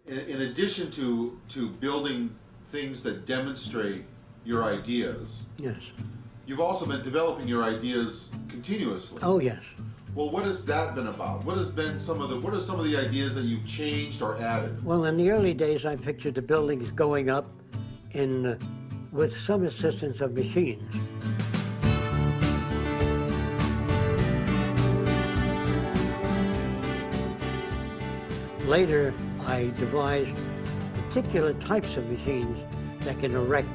in addition to building things that demonstrate your ideas, Yes. you've also been developing your ideas continuously. Oh, yes. Well, what has that been about? What are some of the ideas that you've changed or added? Well, in the early days, I pictured the buildings going up with some assistance of machines. Later, I devised particular types of machines that can erect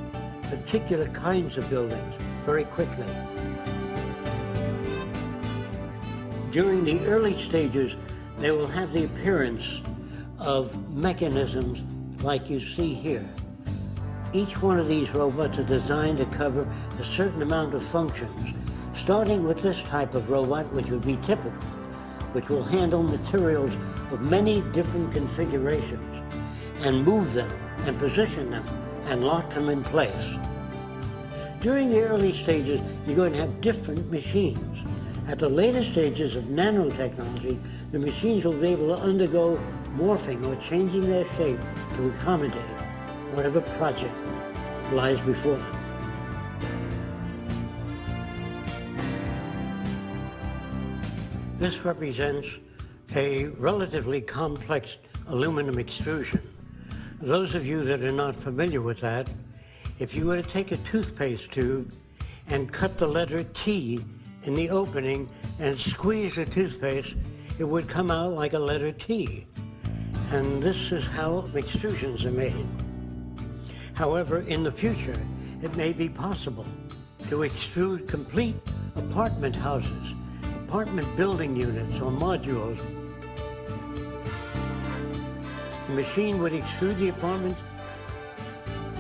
particular kinds of buildings very quickly. During the early stages, they will have the appearance of mechanisms like you see here. Each one of these robots are designed to cover a certain amount of functions, starting with this type of robot, which would be typical, which will handle materials of many different configurations and move them and position them and lock them in place. During the early stages, you're going to have different machines. At the later stages of nanotechnology, the machines will be able to undergo morphing or changing their shape to accommodate whatever project lies before them. This represents a relatively complex aluminum extrusion. Those of you that are not familiar with that, if you were to take a toothpaste tube and cut the letter T in the opening and squeeze the toothpaste, it would come out like a letter T. And this is how extrusions are made. However, in the future, it may be possible to extrude complete apartment houses, apartment building units or modules. The machine would extrude the apartments,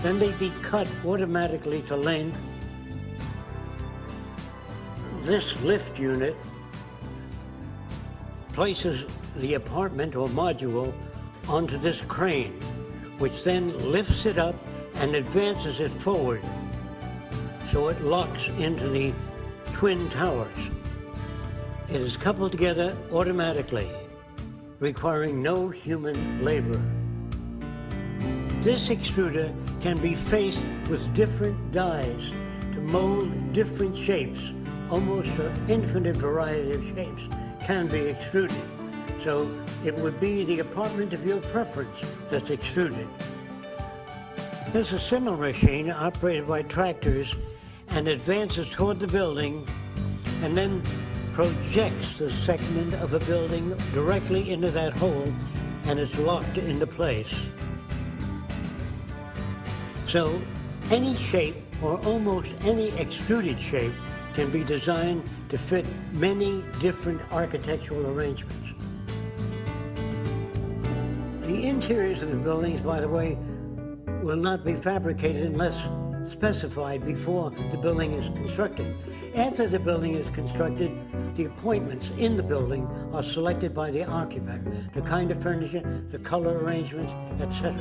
then they'd be cut automatically to length. This lift unit places the apartment or module onto this crane, which then lifts it up and advances it forward so it locks into the twin towers. It is coupled together automatically, requiring no human labor. This extruder can be faced with different dies to mold different shapes. Almost an infinite variety of shapes can be extruded. So it would be the apartment of your preference that's extruded. There's a similar machine operated by tractors and advances toward the building and then projects the segment of a building directly into that hole, and it's locked into place. So any shape or almost any extruded shape can be designed to fit many different architectural arrangements. The interiors of the buildings, by the way, will not be fabricated unless specified before the building is constructed. After the building is constructed, the appointments in the building are selected by the occupant, the kind of furniture, the color arrangements, etc.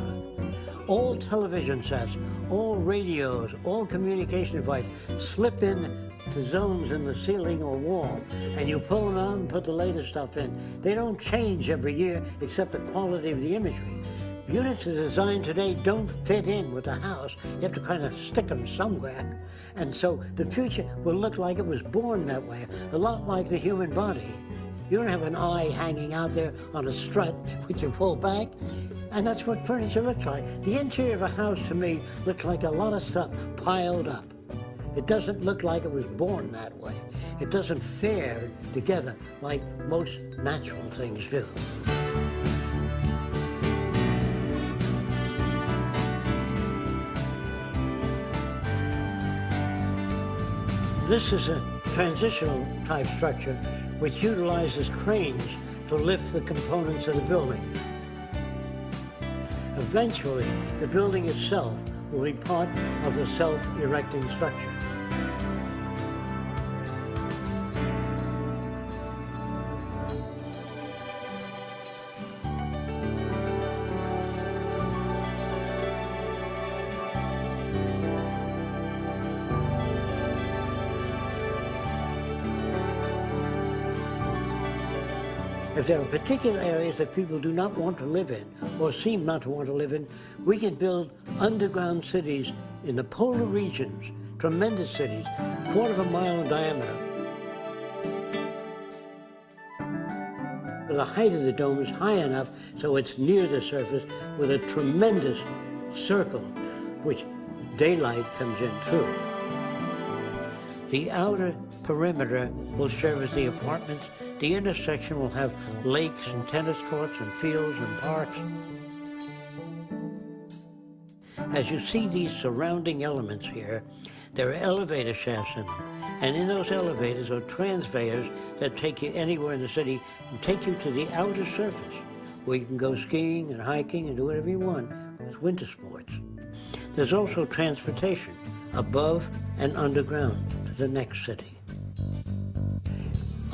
All television sets, all radios, all communication devices slip in to zones in the ceiling or wall, and you pull them out and put the latest stuff in. They don't change every year except the quality of the imagery. Units that are designed today don't fit in with the house. You have to kind of stick them somewhere. And so the future will look like it was born that way, a lot like the human body. You don't have an eye hanging out there on a strut which you pull back. And that's what furniture looks like. The interior of a house, to me, looks like a lot of stuff piled up. It doesn't look like it was born that way. It doesn't fare together like most natural things do. This is a transitional type structure which utilizes cranes to lift the components of the building. Eventually, the building itself will be part of the self-erecting structure. If there are particular areas that people do not want to live in, or seem not to want to live in, we can build underground cities in the polar regions, tremendous cities, 1/4 mile in diameter. The height of the dome is high enough so it's near the surface with a tremendous circle which daylight comes in through. The outer perimeter will serve as the apartments. The intersection will have lakes and tennis courts and fields and parks. As you see these surrounding elements here, there are elevator shafts in them. And in those elevators are transfers that take you anywhere in the city and take you to the outer surface, where you can go skiing and hiking and do whatever you want with winter sports. There's also transportation above and underground to the next city.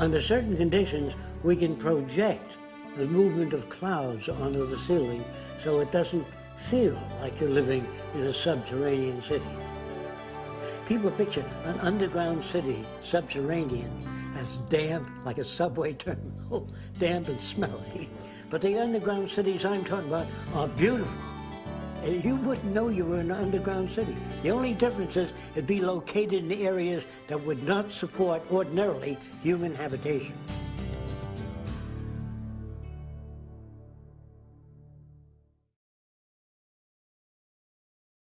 Under certain conditions, we can project the movement of clouds onto the ceiling so it doesn't feel like you're living in a subterranean city. People picture an underground city, subterranean, as damp, like a subway terminal, damp and smelly. But the underground cities I'm talking about are beautiful. And you wouldn't know you were in an underground city. The only difference is it'd be located in areas that would not support ordinarily human habitation.